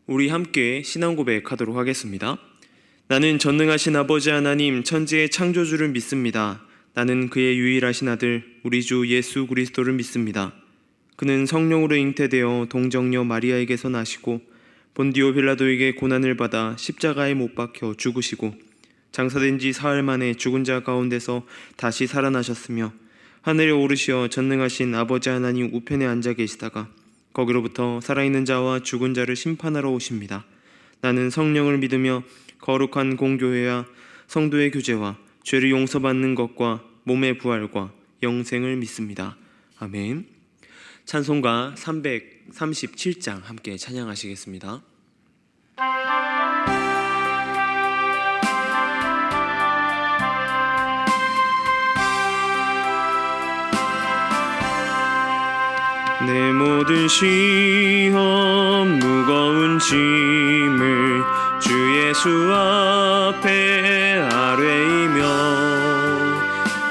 우리 함께 신앙 고백하도록 하겠습니다. 나는 전능하신 아버지 하나님 천지의 창조주를 믿습니다. 나는 그의 유일하신 아들 우리 주 예수 그리스도를 믿습니다. 그는 성령으로 잉태되어 동정녀 마리아에게서 나시고 본디오 빌라도에게 고난을 받아 십자가에 못 박혀 죽으시고 장사된 지 사흘 만에 죽은 자 가운데서 다시 살아나셨으며 하늘에 오르시어 전능하신 아버지 하나님 우편에 앉아 계시다가 거기로부터 살아있는 자와 죽은 자를 심판하러 오십니다. 나는 성령을 믿으며 거룩한 공교회와 성도의 교제와 죄를 용서받는 것과 몸의 부활과 영생을 믿습니다. 아멘. 찬송가 337장 함께 찬양하시겠습니다. 내 모든 시험 무거운 짐을 주 예수 앞에 아뢰이며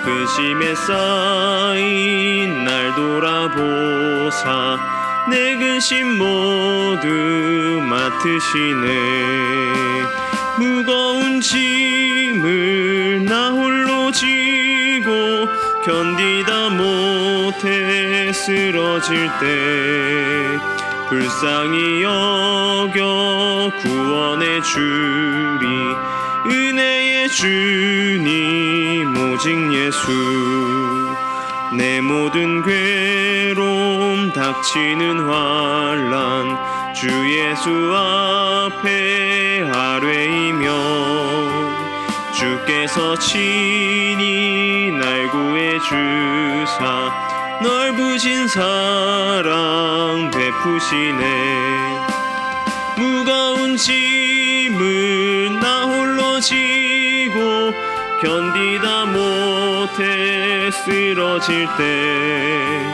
근심에 쌓인 날 돌아보사 내 근심 모두 맡으시네. 무거운 짐을 나 홀로 지고 견디다 못해 쓰러질 때 불쌍히 여겨 구원해 주리 은혜의 주님 오직 예수. 내 모든 괴로움 닥치는 환난 주 예수 앞에 아뢰이며 주께서 친히 날 구해 주사 넓으신 사랑 베푸시네. 무거운 짐을 나 홀로 지고 견디다 못해 쓰러질 때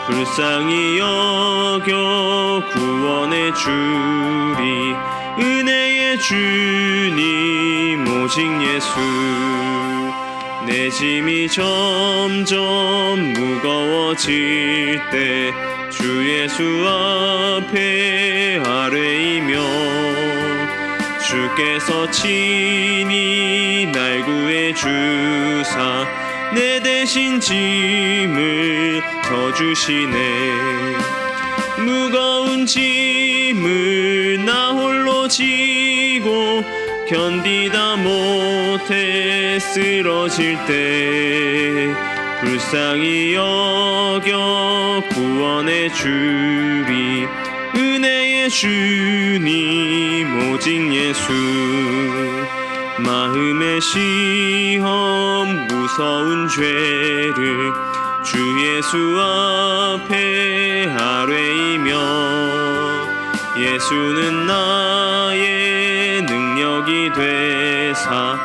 불쌍히 여겨 구원해 주리 은혜의 주님 오직 예수. 내 짐이 점점 무거워질 때 주 예수 앞에 아뢰이며 주께서 친히 날 구해 주사 내 대신 짐을 져주시네. 무거운 짐을 나 홀로 지고 견디다 못해 쓰러질 때 불쌍히 여겨 구원해 주리 은혜의 주님 오직 예수. 마음의 시험 무서운 죄를 주 예수 앞에 아뢰이며 예수는 나의 능력이 되사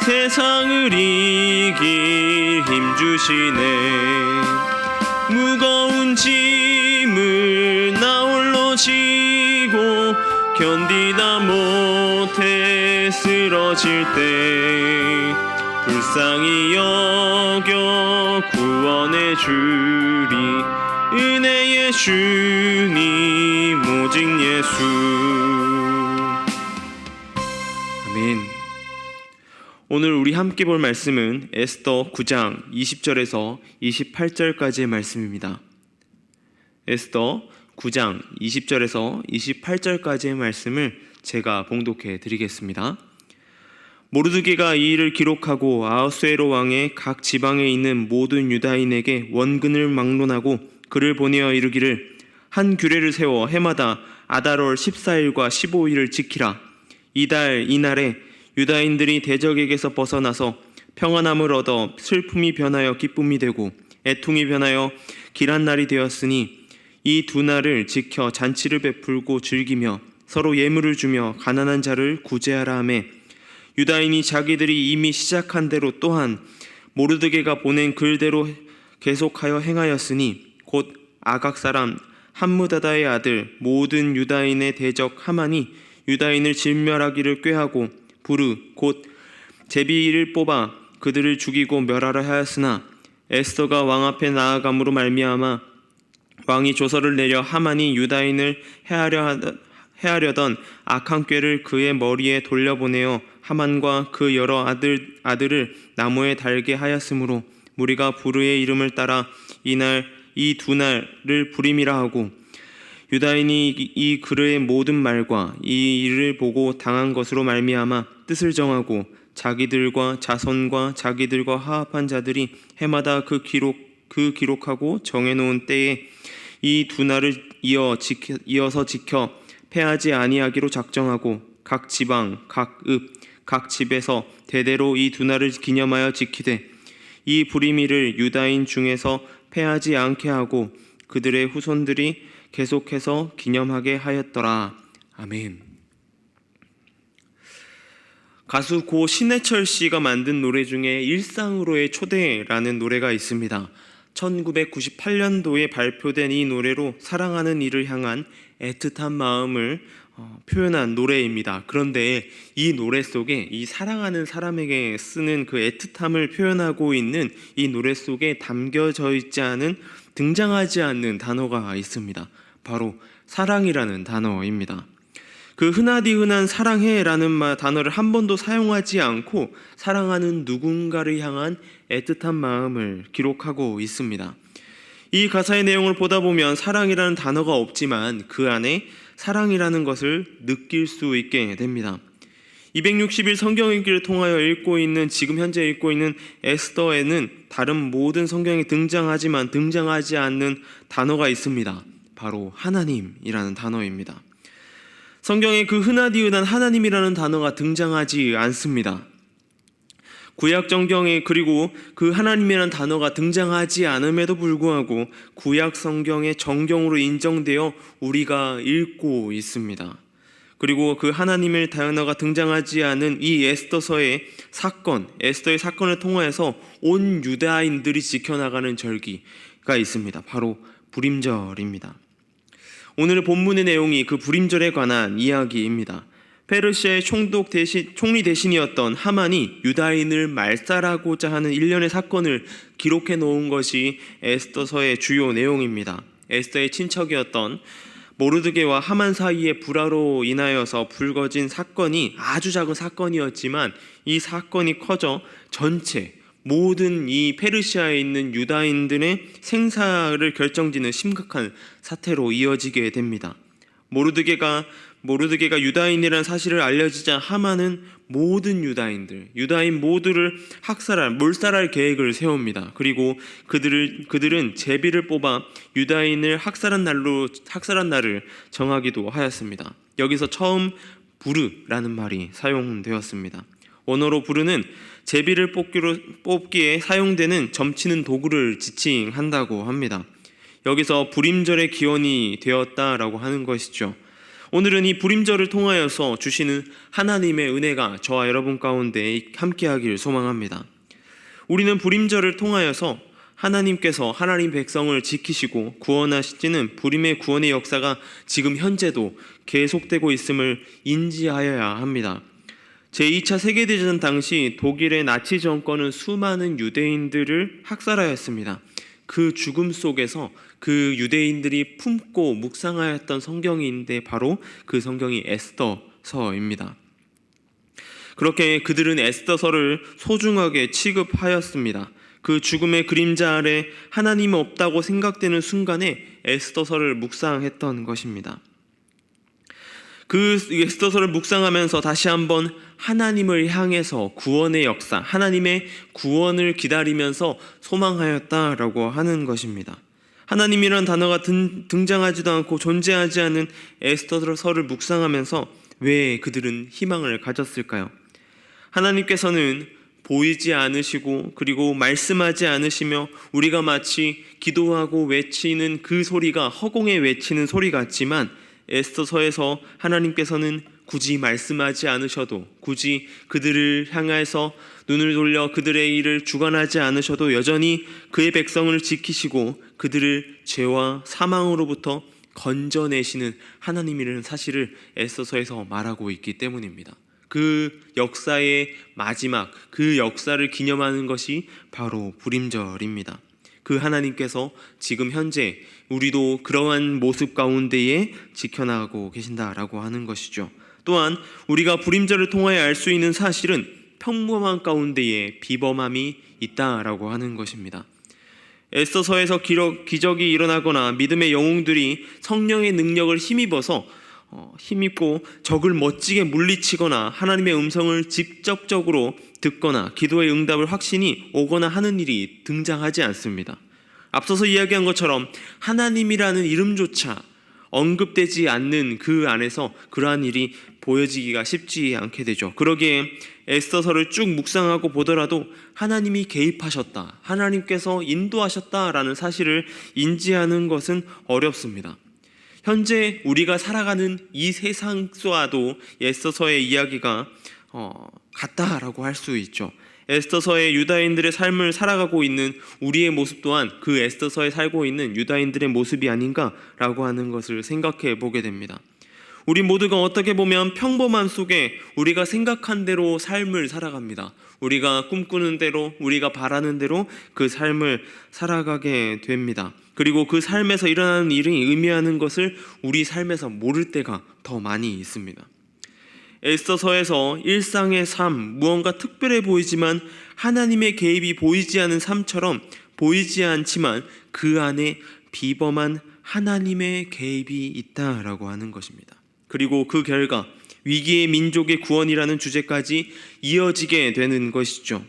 세상을 이길 힘 주시네. 무거운 짐을 나 홀로 지고 견디다 못해 쓰러질 때 불쌍히 여겨 구원해 주리 은혜의 주님 오직 예수. 아멘. 오늘 우리 함께 볼 말씀은 에스더 9장 20절에서 28절까지의 말씀입니다. 에스더 9장 20절에서 28절까지의 말씀을 제가 봉독해 드리겠습니다. 모르드게가 이 일을 기록하고 아하수에로 왕의 각 지방에 있는 모든 유다인에게 원근을 막론하고 그를 보내어 이르기를 한 규례를 세워 해마다 아달월 14일과 15일을 지키라. 이날에 유다인들이 대적에게서 벗어나서 평안함을 얻어 슬픔이 변하여 기쁨이 되고 애통이 변하여 길한 날이 되었으니 이 두 날을 지켜 잔치를 베풀고 즐기며 서로 예물을 주며 가난한 자를 구제하라 하매 유다인이 자기들이 이미 시작한 대로 또한 모르드게가 보낸 글대로 계속하여 행하였으니 곧 아각 사람 함무다다의 아들 모든 유다인의 대적 하만이 유다인을 진멸하기를 꾀하고 부르 곧 제비를 뽑아 그들을 죽이고 멸하라 하였으나 에스더가 왕 앞에 나아감으로 말미암아 왕이 조서를 내려 하만이 유다인을 해하려던 악한 꾀를 그의 머리에 돌려보내어 하만과 그 여러 아들을 나무에 달게 하였으므로 무리가 부르의 이름을 따라 이날 이 두 날을 부림이라 하고, 유다인이 이 그르의 모든 말과 이 일을 보고 당한 것으로 말미암아 뜻을 정하고 자기들과 자손과 자기들과 화합한 자들이 해마다 그 기록하고 정해놓은 때에 이 두 날을 이어서 지켜 패하지 아니하기로 작정하고 각 지방, 각 읍, 각 집에서 대대로 이 두 날을 기념하여 지키되 이 부리미를 유다인 중에서 패하지 않게 하고 그들의 후손들이 계속해서 기념하게 하였더라. 아멘. 가수 고 신해철 씨가 만든 노래 중에 일상으로의 초대라는 노래가 있습니다. 1998년도에 발표된 이 노래로 사랑하는 이를 향한 애틋한 마음을 표현한 노래입니다. 그런데 이 노래 속에 이 사랑하는 사람에게 쓰는 그 애틋함을 표현하고 있는 이 노래 속에 담겨져 있지 않은, 등장하지 않는 단어가 있습니다. 바로 사랑이라는 단어입니다. 그 흔하디 흔한 사랑해라는 단어를 한 번도 사용하지 않고 사랑하는 누군가를 향한 애틋한 마음을 기록하고 있습니다. 이 가사의 내용을 보다 보면 사랑이라는 단어가 없지만 그 안에 사랑이라는 것을 느낄 수 있게 됩니다. 260일 성경 읽기를 통하여 지금 현재 읽고 있는 에스더에는 다른 모든 성경에 등장하지만 등장하지 않는 단어가 있습니다. 바로 하나님이라는 단어입니다. 성경에 그 흔하디 흔한 하나님이라는 단어가 등장하지 않습니다. 구약 성경에 그리고 그 하나님이라는 단어가 등장하지 않음에도 불구하고 구약 성경의 정경으로 인정되어 우리가 읽고 있습니다. 그리고 그 하나님의 단어가 등장하지 않은 이 에스더의 사건을 통하여서 온 유다인들이 지켜나가는 절기가 있습니다. 바로 부림절입니다. 오늘 본문의 내용이 그 부림절에 관한 이야기입니다. 페르시아의 총리 대신이었던 하만이 유다인을 말살하고자 하는 일련의 사건을 기록해 놓은 것이 에스더서의 주요 내용입니다. 에스더의 친척이었던 모르드게와 하만 사이의 불화로 인하여서 불거진 사건이 아주 작은 사건이었지만 이 사건이 커져 모든 이 페르시아에 있는 유다인들의 생사를 결정짓는 심각한 사태로 이어지게 됩니다. 모르드게가 유다인이라는 사실을 알려지자 하만은 모든 유다인 모두를 몰살할 계획을 세웁니다. 그리고 그들은 제비를 뽑아 유다인을 학살한 날을 정하기도 하였습니다. 여기서 처음 부르라는 말이 사용되었습니다. 원어로 부르는 제비를 뽑기에 사용되는 점치는 도구를 지칭한다고 합니다. 여기서 부림절의 기원이 되었다라고 하는 것이죠. 오늘은 이 부림절을 통하여서 주시는 하나님의 은혜가 저와 여러분 가운데 함께하기를 소망합니다. 우리는 부림절을 통하여서 하나님께서 하나님 백성을 지키시고 구원하시는 부림의 구원의 역사가 지금 현재도 계속되고 있음을 인지하여야 합니다. 제2차 세계대전 당시 독일의 나치 정권은 수많은 유대인들을 학살하였습니다. 그 죽음 속에서 그 유대인들이 품고 묵상하였던 성경인데 바로 그 성경이 에스더서입니다. 그렇게 그들은 에스더서를 소중하게 취급하였습니다. 그 죽음의 그림자 아래 하나님이 없다고 생각되는 순간에 에스더서를 묵상했던 것입니다. 그 에스더서를 묵상하면서 다시 한번 하나님을 향해서 구원의 역사, 하나님의 구원을 기다리면서 소망하였다라고 하는 것입니다. 하나님이란 단어가 등장하지도 않고 존재하지 않은 에스더서를 묵상하면서 왜 그들은 희망을 가졌을까요? 하나님께서는 보이지 않으시고 그리고 말씀하지 않으시며 우리가 마치 기도하고 외치는 그 소리가 허공에 외치는 소리 같지만 에스더서에서 하나님께서는 굳이 말씀하지 않으셔도, 굳이 그들을 향해서 눈을 돌려 그들의 일을 주관하지 않으셔도 여전히 그의 백성을 지키시고 그들을 죄와 사망으로부터 건져내시는 하나님이라는 사실을 에스더서에서 말하고 있기 때문입니다. 그 역사의 마지막, 그 역사를 기념하는 것이 바로 부림절입니다. 그 하나님께서 지금 현재 우리도 그러한 모습 가운데에 지켜나가고 계신다라고 하는 것이죠. 또한 우리가 불임절을 통하여 알 수 있는 사실은 평범한 가운데에 비범함이 있다라고 하는 것입니다. 에스더서에서 기적이 일어나거나 믿음의 영웅들이 성령의 능력을 힘입고 적을 멋지게 물리치거나 하나님의 음성을 직접적으로 듣거나 기도의 응답을 확신이 오거나 하는 일이 등장하지 않습니다. 앞서서 이야기한 것처럼 하나님이라는 이름조차 언급되지 않는 그 안에서 그러한 일이 보여지기가 쉽지 않게 되죠. 그러기에 에스더서를 쭉 묵상하고 보더라도 하나님이 개입하셨다, 하나님께서 인도하셨다라는 사실을 인지하는 것은 어렵습니다. 현재 우리가 살아가는 이 세상과도 에스더서의 이야기가 같다라고 할 수 있죠. 에스더서의 유다인들의 삶을 살아가고 있는 우리의 모습 또한 그 에스더서에 살고 있는 유다인들의 모습이 아닌가라고 하는 것을 생각해 보게 됩니다. 우리 모두가 어떻게 보면 평범함 속에 우리가 생각한 대로 삶을 살아갑니다. 우리가 꿈꾸는 대로, 우리가 바라는 대로 그 삶을 살아가게 됩니다. 그리고 그 삶에서 일어나는 일이 의미하는 것을 우리 삶에서 모를 때가 더 많이 있습니다. 에스더서에서 일상의 삶, 무언가 특별해 보이지만 하나님의 개입이 보이지 않은 삶처럼 보이지 않지만 그 안에 비범한 하나님의 개입이 있다라고 하는 것입니다. 그리고 그 결과 위기의 민족의 구원이라는 주제까지 이어지게 되는 것이죠.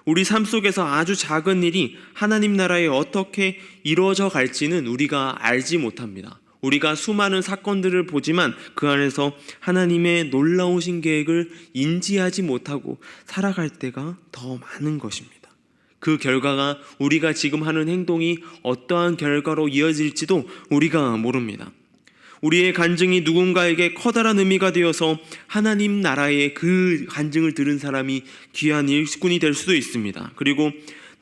우리 삶 속에서 아주 작은 일이 하나님 나라에 어떻게 이루어져 갈지는 우리가 알지 못합니다. 우리가 수많은 사건들을 보지만 그 안에서 하나님의 놀라우신 계획을 인지하지 못하고 살아갈 때가 더 많은 것입니다. 그 결과가 우리가 지금 하는 행동이 어떠한 결과로 이어질지도 우리가 모릅니다. 우리의 간증이 누군가에게 커다란 의미가 되어서 하나님 나라의 그 간증을 들은 사람이 귀한 일꾼이 될 수도 있습니다. 그리고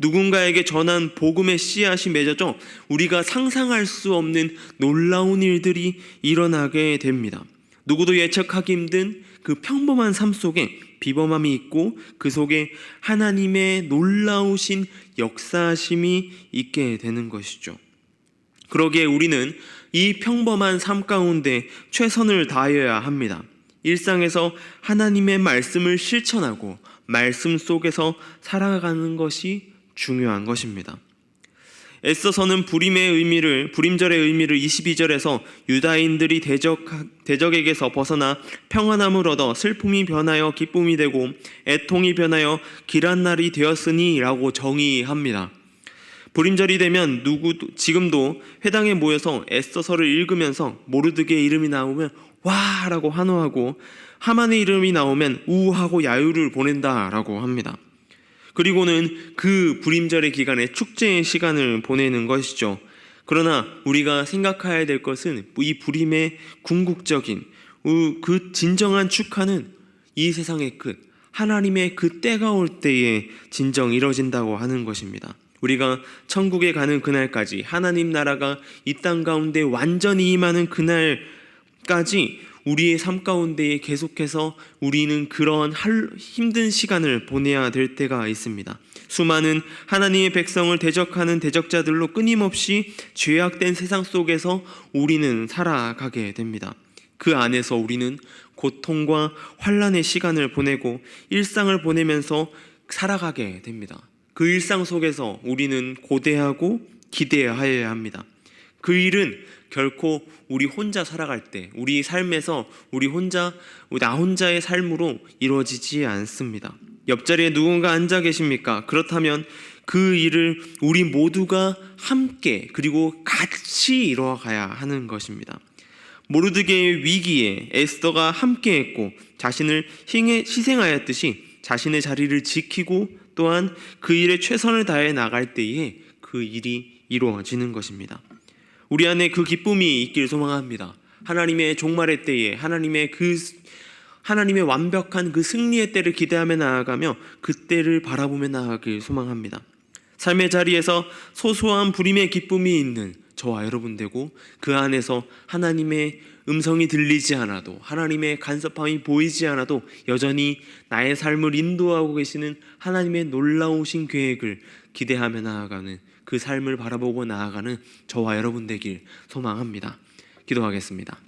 누군가에게 전한 복음의 씨앗이 맺어져 우리가 상상할 수 없는 놀라운 일들이 일어나게 됩니다. 누구도 예측하기 힘든 그 평범한 삶 속에 비범함이 있고 그 속에 하나님의 놀라우신 역사심이 있게 되는 것이죠. 그러기에 우리는 이 평범한 삶 가운데 최선을 다해야 합니다. 일상에서 하나님의 말씀을 실천하고 말씀 속에서 살아가는 것이 중요한 것입니다. 에스더서는 불임절의 의미를 22절에서 유다인들이 대적에게서 벗어나 평안함을 얻어 슬픔이 변하여 기쁨이 되고 애통이 변하여 길한 날이 되었으니 라고 정의합니다. 불임절이 되면 지금도 회당에 모여서 에스더서를 읽으면서 모르드게의 이름이 나오면 와 라고 환호하고 하만의 이름이 나오면 우하고 야유를 보낸다라고 합니다. 그리고는 그 불임절의 기간에 축제의 시간을 보내는 것이죠. 그러나 우리가 생각해야 될 것은 이 불임의 궁극적인 그 진정한 축하는 이 세상의 끝, 하나님의 그 때가 올 때에 진정 이뤄진다고 하는 것입니다. 우리가 천국에 가는 그날까지 하나님 나라가 이 땅 가운데 완전히 임하는 그날까지 우리의 삶 가운데에 계속해서 우리는 그런 힘든 시간을 보내야 될 때가 있습니다. 수많은 하나님의 백성을 대적하는 대적자들로 끊임없이 죄악된 세상 속에서 우리는 살아가게 됩니다. 그 안에서 우리는 고통과 환난의 시간을 보내고 일상을 보내면서 살아가게 됩니다. 그 일상 속에서 우리는 고대하고 기대하여야 합니다. 그 일은 결코 우리 혼자 살아갈 때 우리 삶에서 나 혼자의 삶으로 이루어지지 않습니다. 옆자리에 누군가 앉아 계십니까? 그렇다면 그 일을 우리 모두가 함께 그리고 같이 이뤄가야 하는 것입니다. 모르드게의 위기에 에스더가 함께했고 자신을 희생하였듯이 자신의 자리를 지키고 또한 그 일에 최선을 다해 나갈 때에 그 일이 이루어지는 것입니다. 우리 안에 그 기쁨이 있길 소망합니다. 하나님의 종말의 때에 하나님의 완벽한 그 승리의 때를 기대하며 나아가며 그 때를 바라보며 나아가길 소망합니다. 삶의 자리에서 소소한 불임의 기쁨이 있는 저와 여러분 되고 그 안에서 하나님의 음성이 들리지 않아도 하나님의 간섭함이 보이지 않아도 여전히 나의 삶을 인도하고 계시는 하나님의 놀라우신 계획을 기대하며 나아가는 그 삶을 바라보고 나아가는 저와 여러분 되길 소망합니다. 기도하겠습니다.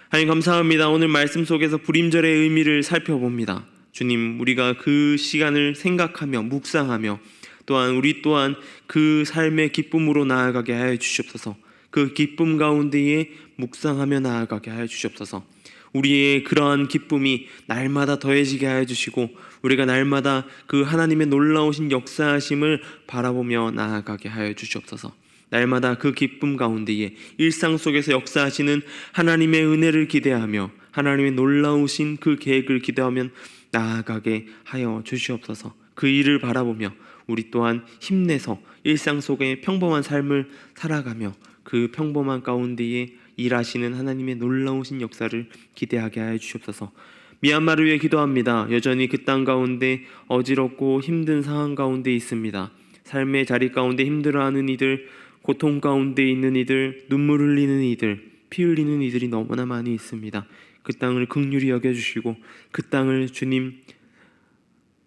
하나님 감사합니다. 오늘 말씀 속에서 불임절의 의미를 살펴봅니다. 주님, 우리가 그 시간을 생각하며 묵상하며 또한 우리 또한 그 삶의 기쁨으로 나아가게 하여 주시옵소서. 그 기쁨 가운데에 묵상하며 나아가게 하여 주시옵소서. 우리의 그러한 기쁨이 날마다 더해지게 하여 주시고 우리가 날마다 그 하나님의 놀라우신 역사하심을 바라보며 나아가게 하여 주시옵소서. 날마다 그 기쁨 가운데에 일상 속에서 역사하시는 하나님의 은혜를 기대하며 하나님의 놀라우신 그 계획을 기대하며 나아가게 하여 주시옵소서. 그 일을 바라보며 우리 또한 힘내서 일상 속의 평범한 삶을 살아가며 그 평범한 가운데에 일하시는 하나님의 놀라우신 역사를 기대하게 하여 주시옵소서. 미얀마를 위해 기도합니다. 여전히 그 땅 가운데 어지럽고 힘든 상황 가운데 있습니다. 삶의 자리 가운데 힘들어하는 이들, 고통 가운데 있는 이들, 눈물 흘리는 이들, 피 흘리는 이들이 너무나 많이 있습니다. 그 땅을 긍휼히 여겨주시고 그 땅을 주님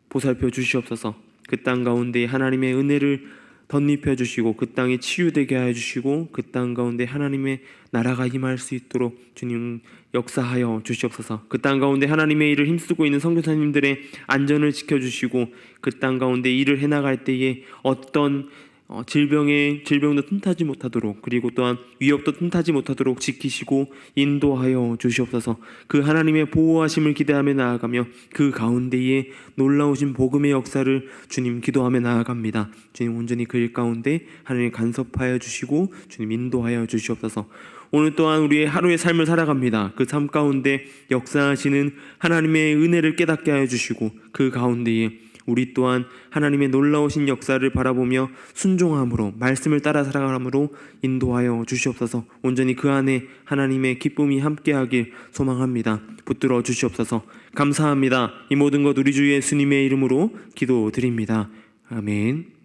보살펴 주시옵소서. 그 땅 가운데 하나님의 은혜를 덧입혀 주시고 그 땅이 치유되게 하여 주시고 그 땅 가운데 하나님의 나라가 임할 수 있도록 주님 역사하여 주시옵소서. 그 땅 가운데 하나님의 일을 힘쓰고 있는 선교사님들의 안전을 지켜주시고 그 땅 가운데 일을 해나갈 때에 어떤 질병도 틈타지 못하도록 그리고 또한 위협도 틈타지 못하도록 지키시고 인도하여 주시옵소서. 그 하나님의 보호하심을 기대하며 나아가며 그 가운데에 놀라우신 복음의 역사를 주님 기도하며 나아갑니다. 주님 온전히 그 일 가운데 하나님 간섭하여 주시고 주님 인도하여 주시옵소서. 오늘 또한 우리의 하루의 삶을 살아갑니다. 그 삶 가운데 역사하시는 하나님의 은혜를 깨닫게 하여 주시고 그 가운데에 우리 또한 하나님의 놀라우신 역사를 바라보며 순종함으로 말씀을 따라 살아감으로 인도하여 주시옵소서. 온전히 그 안에 하나님의 기쁨이 함께하길 소망합니다. 붙들어 주시옵소서. 감사합니다. 이 모든 것 우리 주 예수님의 이름으로 기도드립니다. 아멘.